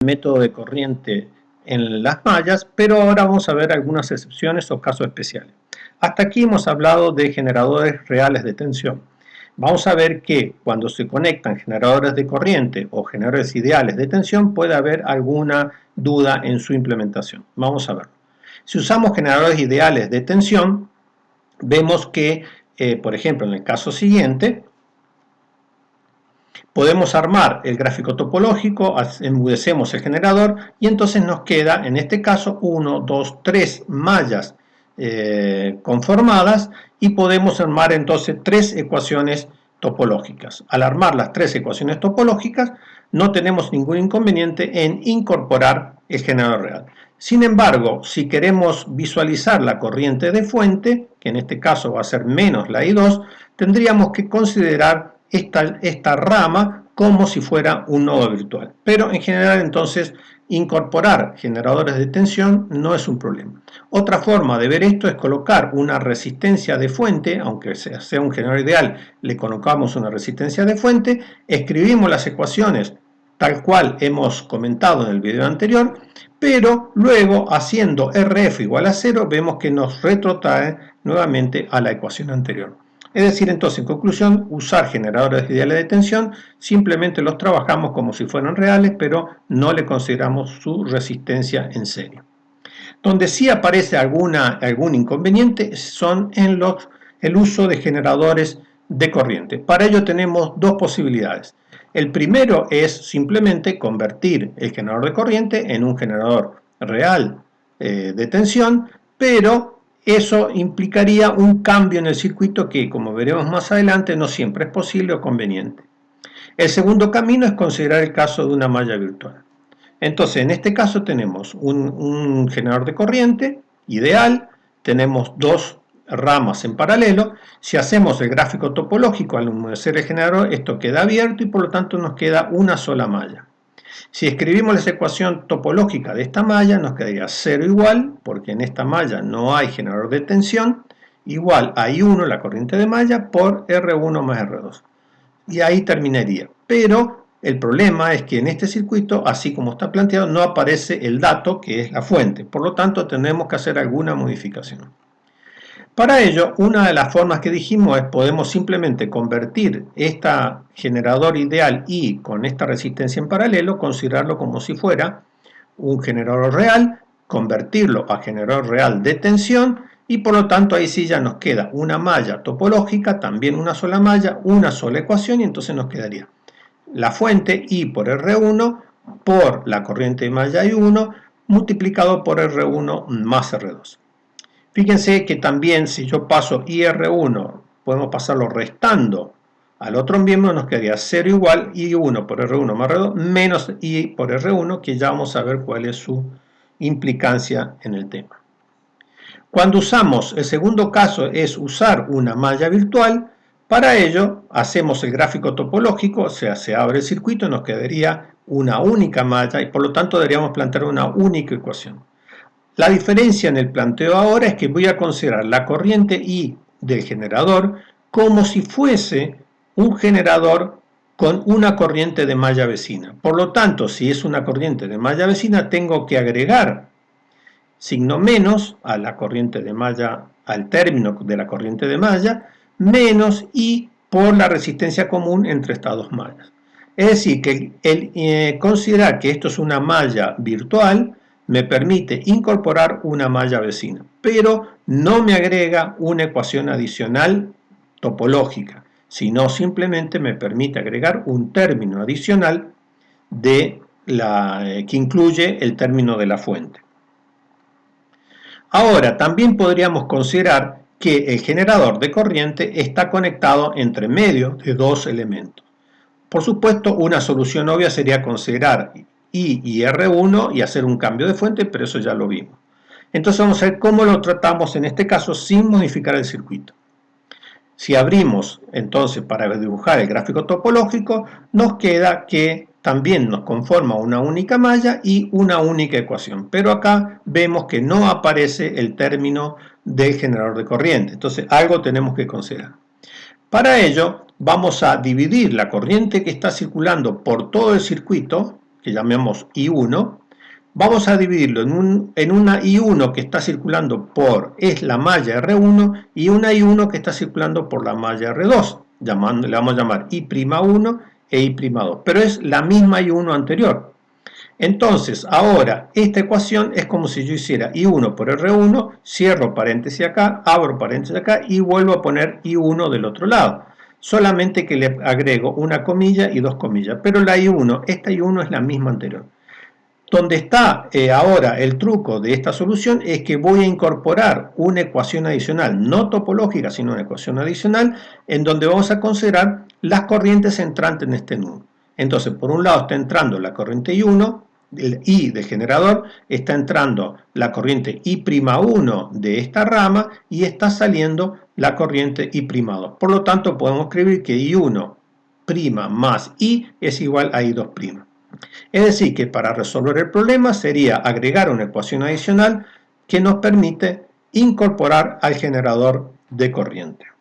método de corriente en las mallas, pero ahora vamos a ver algunas excepciones o casos especiales. Hasta aquí hemos hablado de generadores reales de tensión. Vamos a ver que cuando se conectan generadores de corriente o generadores ideales de tensión puede haber alguna duda en su implementación. Vamos a ver. Si usamos generadores ideales de tensión, vemos que, por ejemplo, en el caso siguiente, podemos armar el gráfico topológico, enmudecemos el generador y entonces nos queda, en este caso, 1, 2, 3 mallas conformadas y podemos armar entonces 3 ecuaciones topológicas. Al armar las 3 ecuaciones topológicas no tenemos ningún inconveniente en incorporar el generador real. Sin embargo, si queremos visualizar la corriente de fuente, que en este caso va a ser menos la I2, tendríamos que considerar esta rama como si fuera un nodo virtual. Pero en general entonces incorporar generadores de tensión no es un problema. Otra forma de ver esto es colocar una resistencia de fuente, aunque sea un generador ideal, le colocamos una resistencia de fuente, escribimos las ecuaciones tal cual hemos comentado en el video anterior, pero luego haciendo RF igual a 0 vemos que nos retrotrae nuevamente a la ecuación anterior. Es decir, entonces, en conclusión, usar generadores ideales de tensión simplemente los trabajamos como si fueran reales, pero no le consideramos su resistencia en serie. Donde sí aparece algún inconveniente son en el uso de generadores de corriente. Para ello tenemos dos posibilidades. El primero es simplemente convertir el generador de corriente en un generador real de tensión, pero eso implicaría un cambio en el circuito que, como veremos más adelante, no siempre es posible o conveniente. El segundo camino es considerar el caso de una malla virtual. Entonces, en este caso tenemos un generador de corriente ideal, tenemos dos ramas en paralelo. Si hacemos el gráfico topológico al enmudecer el generador, esto queda abierto y por lo tanto nos queda una sola malla. Si escribimos la ecuación topológica de esta malla, nos quedaría 0 igual, porque en esta malla no hay generador de tensión, igual a I1, la corriente de malla, por R1 más R2. Y ahí terminaría. Pero el problema es que en este circuito, así como está planteado, no aparece el dato que es la fuente. Por lo tanto, tenemos que hacer alguna modificación. Para ello, una de las formas que dijimos es podemos simplemente convertir este generador ideal I con esta resistencia en paralelo, considerarlo como si fuera un generador real, convertirlo a generador real de tensión y por lo tanto ahí sí ya nos queda una malla topológica, también una sola malla, una sola ecuación y entonces nos quedaría la fuente I por R1 por la corriente de malla I1 multiplicado por R1 más R2. Fíjense que también si yo paso IR1, podemos pasarlo restando al otro miembro, nos quedaría 0 igual I1 por R1 más R2 menos I por R1, que ya vamos a ver cuál es su implicancia en el tema. Cuando usamos, el segundo caso es usar una malla virtual, para ello hacemos el gráfico topológico, o sea, se abre el circuito, nos quedaría una única malla y por lo tanto deberíamos plantear una única ecuación. La diferencia en el planteo ahora es que voy a considerar la corriente I del generador como si fuese un generador con una corriente de malla vecina. Por lo tanto, si es una corriente de malla vecina, tengo que agregar signo menos a la corriente de malla, al término de la corriente de malla, menos I por la resistencia común entre estas dos mallas. Es decir, que el considerar que esto es una malla virtual me permite incorporar una malla vecina, pero no me agrega una ecuación adicional topológica, sino simplemente me permite agregar un término adicional que incluye el término de la fuente. Ahora, también podríamos considerar que el generador de corriente está conectado entre medio de dos elementos. Por supuesto, una solución obvia sería considerar I y R1 y hacer un cambio de fuente, pero eso ya lo vimos. Entonces vamos a ver cómo lo tratamos en este caso sin modificar el circuito. Si abrimos entonces para dibujar el gráfico topológico, nos queda que también nos conforma una única malla y una única ecuación, pero acá vemos que no aparece el término del generador de corriente, entonces algo tenemos que considerar. Para ello vamos a dividir la corriente que está circulando por todo el circuito que llamemos I1, vamos a dividirlo en una I1 que está circulando es la malla R1 y una I1 que está circulando por la malla R2, le vamos a llamar I'1 e I'2, pero es la misma I1 anterior. Entonces, ahora, esta ecuación es como si yo hiciera I1 por R1, cierro paréntesis acá, abro paréntesis acá y vuelvo a poner I1 del otro lado. Solamente que le agrego una comilla y dos comillas, pero la I1, esta I1 es la misma anterior. Donde está ahora el truco de esta solución es que voy a incorporar una ecuación adicional, no topológica, sino una ecuación adicional, en donde vamos a considerar las corrientes entrantes en este nudo. Entonces, por un lado está entrando la corriente I1, el I de generador, está entrando la corriente I'1 de esta rama y está saliendo la corriente I'2. Por lo tanto, podemos escribir que I1' más I es igual a I2'. Es decir, que para resolver el problema sería agregar una ecuación adicional que nos permite incorporar al generador de corriente.